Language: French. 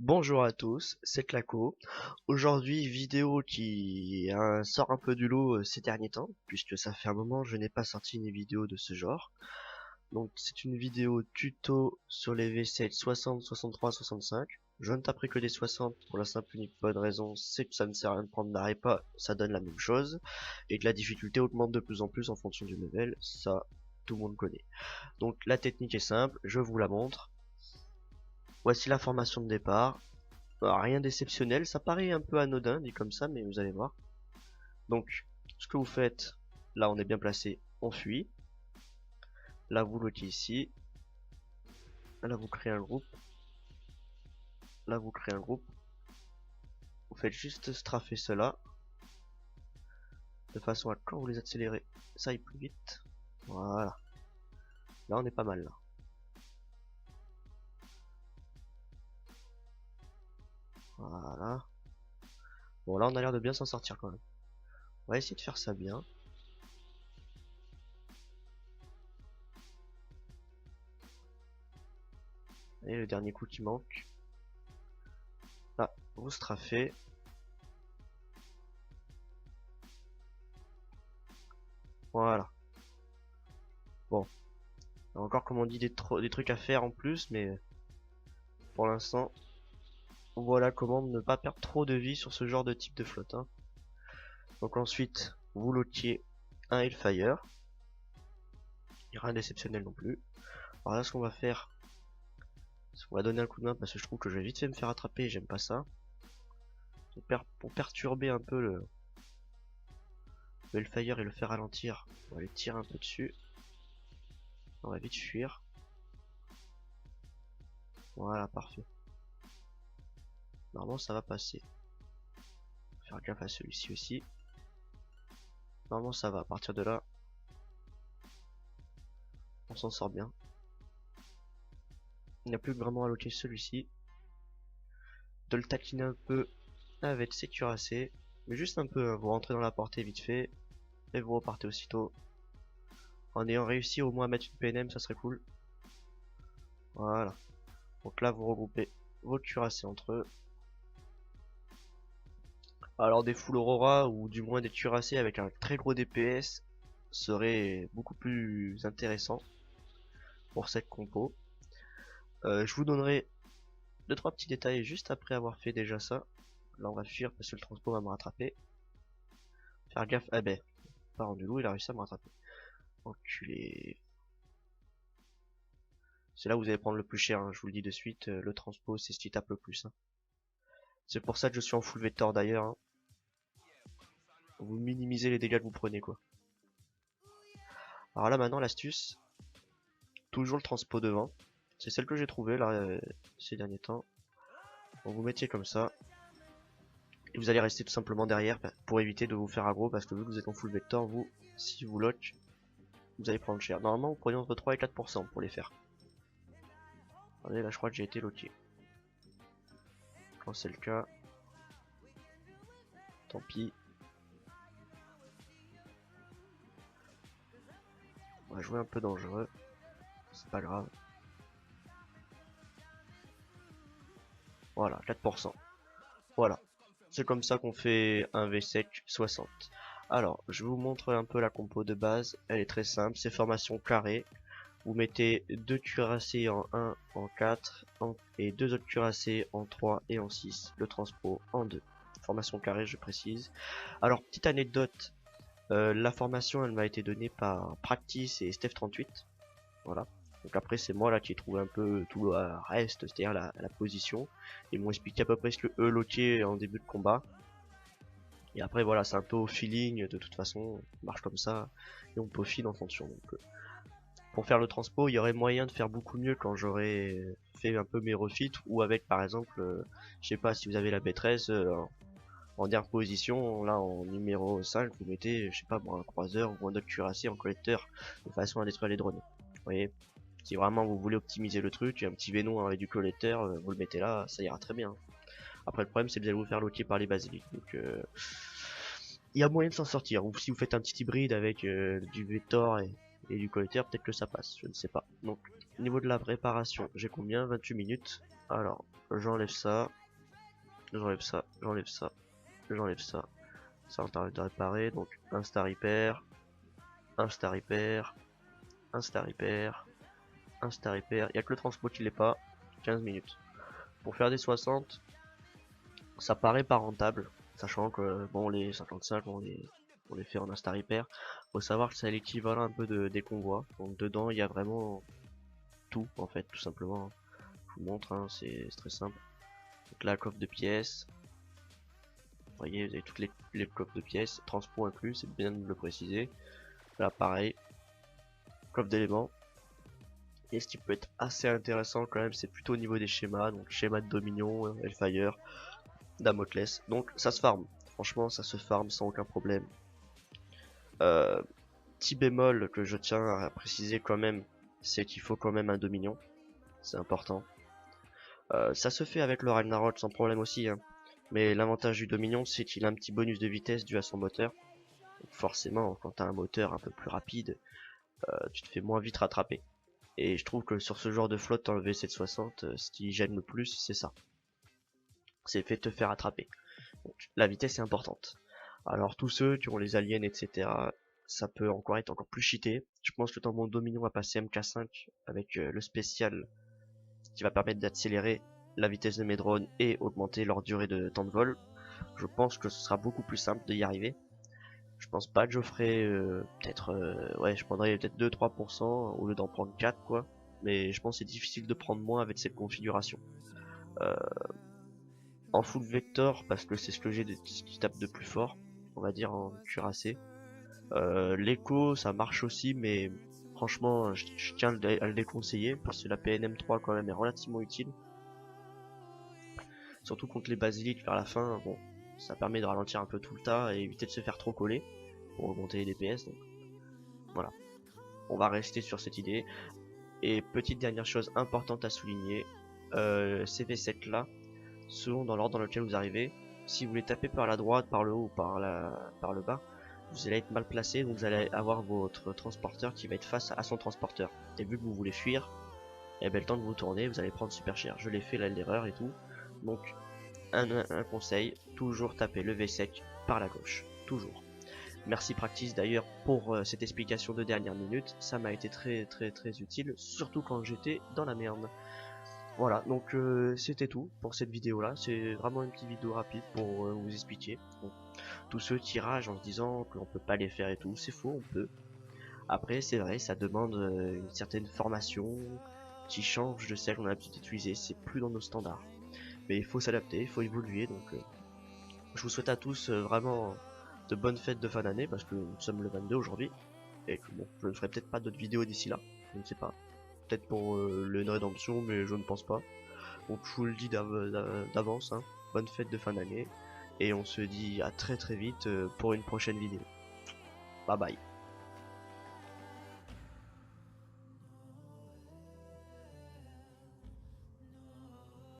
Bonjour à tous, c'est Claco. Aujourd'hui, vidéo qui sort un peu du lot ces derniers temps, puisque ça fait un moment que je n'ai pas sorti une vidéo de ce genre. Donc c'est une vidéo tuto sur les V7 60, 63, 65. Je ne taperai que des 60 pour la simple unique bonne raison, c'est que ça ne sert à rien de prendre d'arrêt pas, ça donne la même chose, et que la difficulté augmente de plus en plus en fonction du level, ça tout le monde connaît. Donc la technique est simple, je vous la montre. Voici la formation de départ. Rien d'exceptionnel, ça paraît un peu anodin dit comme ça, mais vous allez voir. Donc, ce que vous faites, là on est bien placé, on fuit. Là vous loquez ici. Là vous créez un groupe. Là vous créez un groupe. Vous faites juste straffer cela. De façon à quand vous les accélérez, ça aille plus vite. Voilà. Là on est pas mal là. Voilà. Bon là on a l'air de bien s'en sortir quand même. On va essayer de faire ça bien. Et le dernier coup qui manque. Là, vous straffez. Voilà. Bon. Encore comme on dit des trucs à faire en plus, mais pour l'instant, voilà comment ne pas perdre trop de vie sur ce genre de type de flotte. Donc ensuite, vous lotiez un Hellfire. Il n'y a rien d'exceptionnel non plus. Alors là, ce qu'on va faire, c'est qu'on va donner un coup de main parce que je trouve que je vais vite fait me faire attraper et j'aime pas ça. Pour perturber un peu le Hellfire et le faire ralentir, on va aller tirer un peu dessus. On va vite fuir. Voilà, parfait. Normalement, ça va passer. Faire gaffe à celui-ci aussi. Normalement, ça va. À partir de là, on s'en sort bien. Il n'y a plus que vraiment à loquer celui-ci. De le taquiner un peu avec ses cuirassés. Mais juste un peu, hein. Vous rentrez dans la portée vite fait. Et vous repartez aussitôt. En ayant réussi au moins à mettre une PNM, ça serait cool. Voilà. Donc là, vous regroupez vos cuirassés entre eux. Alors des full aurora ou du moins des cuirassés avec un très gros DPS serait beaucoup plus intéressant pour cette compo. Je vous donnerai 2-3 petits détails juste après avoir fait déjà ça. Là on va fuir parce que le transport va me rattraper. Faire gaffe, ah ben, pas rendu loup, il a réussi à me rattraper. Enculé. C'est là où vous allez prendre le plus cher, hein, je vous le dis de suite, le transpo c'est ce qui tape le plus. C'est pour ça que je suis en full vector d'ailleurs. Vous minimisez les dégâts que vous prenez quoi. Alors là maintenant l'astuce, toujours le transpo devant. C'est celle que j'ai trouvée là ces derniers temps. Donc vous mettiez comme ça. Et vous allez rester tout simplement derrière pour éviter de vous faire aggro parce que vu que vous êtes en full vector, vous, si vous lock, vous allez prendre cher. Normalement vous prenez entre 3 et 4% pour les faire. Attendez, là je crois que j'ai été locké. Quand c'est le cas, tant pis. On va jouer un peu dangereux. C'est pas grave. Voilà, 4%. Voilà. C'est comme ça qu'on fait un V-Sec 60. Alors, je vous montre un peu la compo de base. Elle est très simple, c'est formation carrée. Vous mettez 2 cuirassés en 1, en 4, et 2 autres cuirassés en 3 et en 6. Le transpo en 2. Formation carrée, je précise. Alors, petite anecdote. La formation, elle m'a été donnée par Practice et Steph38. Voilà. Donc après c'est moi là qui ai trouvé un peu tout le reste, c'est-à-dire la position. Ils m'ont expliqué à peu près ce que eux loquaient en début de combat. Et après voilà, c'est un peu au feeling, de toute façon, on marche comme ça, et on peaufine en fonction. Donc, pour faire le transpo, il y aurait moyen de faire beaucoup mieux quand j'aurais fait un peu mes refits, ou avec par exemple, je sais pas si vous avez la B13, en dernière position, là en numéro 5, vous mettez, je sais pas, bon, un croiseur ou un autre cuirassé en collecteur, de façon à détruire les drones. Vous voyez, si vraiment vous voulez optimiser le truc, un petit Venom avec du collecteur, vous le mettez là, ça ira très bien. Après le problème c'est que vous allez vous faire loquer par les basiliques. Donc il y a moyen de s'en sortir. Ou si vous faites un petit hybride avec du Vector et du collecteur, peut-être que ça passe, je ne sais pas. Donc Niveau de la préparation, j'ai combien? 28 minutes. Alors, j'enlève ça, j'enlève ça, j'enlève ça, j'enlève ça. Ça va me permettre de réparer, donc un star repair, un star repair, un star repair, un star repair. Il n'y a que le transpo qui l'est pas. 15 minutes. Pour faire des 60, ça paraît pas rentable, sachant que bon, les 55 on les fait en star repair. Faut savoir que c'est l'équivalent un peu des convois. Donc dedans il y a vraiment tout en fait, tout simplement. Je vous montre, hein, c'est très simple. Donc là, coffre de pièces. Vous voyez, vous avez toutes les coffres de pièces, transpo inclus, c'est bien de le préciser. Là pareil, coffre d'éléments. Et ce qui peut être assez intéressant quand même, c'est plutôt au niveau des schémas, donc schéma de Dominion, Hellfire, Damoclès. Donc ça se farm, franchement ça se farm sans aucun problème. Petit bémol que je tiens à préciser quand même, c'est qu'il faut quand même un Dominion, c'est important. Ça se fait avec le Ragnarok sans problème aussi, hein. Mais l'avantage du Dominion, c'est qu'il a un petit bonus de vitesse dû à son moteur. Donc forcément, quand t'as un moteur un peu plus rapide, tu te fais moins vite rattraper. Et je trouve que sur ce genre de flotte en V760, ce qui gêne le plus, c'est ça. C'est fait te faire attraper. Donc la vitesse est importante. Alors tous ceux qui ont les aliens, etc., ça peut encore être encore plus cheaté. Je pense que dans mon Dominion va passer MK5 avec le spécial qui va permettre d'accélérer la vitesse de mes drones et augmenter leur durée de temps de vol. Je pense que ce sera beaucoup plus simple d'y arriver. Je pense pas que je ferai peut-être ouais, je prendrai peut-être 2-3% au lieu d'en prendre 4 quoi. Mais je pense que c'est difficile de prendre moins avec cette configuration. Euh, en full vector, parce que c'est ce que j'ai qui tape de plus fort, on va dire en cuirassé. L'écho ça marche aussi, mais franchement je tiens à le déconseiller parce que la PNM3 quand même est relativement utile. Surtout contre les basiliques vers la fin, bon, ça permet de ralentir un peu tout le tas et éviter de se faire trop coller pour augmenter les DPS. Donc voilà, on va rester sur cette idée. Et petite dernière chose importante à souligner, ces V7 là, selon dans l'ordre dans lequel vous arrivez, si vous les tapez par la droite, par le haut ou par le bas, vous allez être mal placé, donc vous allez avoir votre transporteur qui va être face à son transporteur. Et vu que vous voulez fuir, et bien le temps de vous tourner, vous allez prendre super cher. Je l'ai fait là, l'erreur et tout. Donc un conseil, toujours taper le V-Sec par la gauche, toujours. Merci Practice d'ailleurs pour cette explication de dernière minute, ça m'a été très utile, surtout quand j'étais dans la merde. Voilà, donc c'était tout pour cette vidéo là, c'est vraiment une petite vidéo rapide pour vous expliquer. Donc, tous ceux qui ragent en se disant qu'on peut pas les faire et tout, c'est faux, on peut. Après c'est vrai, ça demande une certaine formation qui change de celle qu'on a l'habitude d'utiliser, c'est plus dans nos standards. Mais il faut s'adapter, il faut évoluer, donc je vous souhaite à tous vraiment de bonnes fêtes de fin d'année parce que nous sommes le 22 aujourd'hui et que bon, je ne ferai peut-être pas d'autres vidéos d'ici là, je ne sais pas. Peut-être pour une rédemption, mais je ne pense pas. Donc je vous le dis d'avance, hein. Bonne fête de fin d'année et on se dit à très vite pour une prochaine vidéo. Bye bye.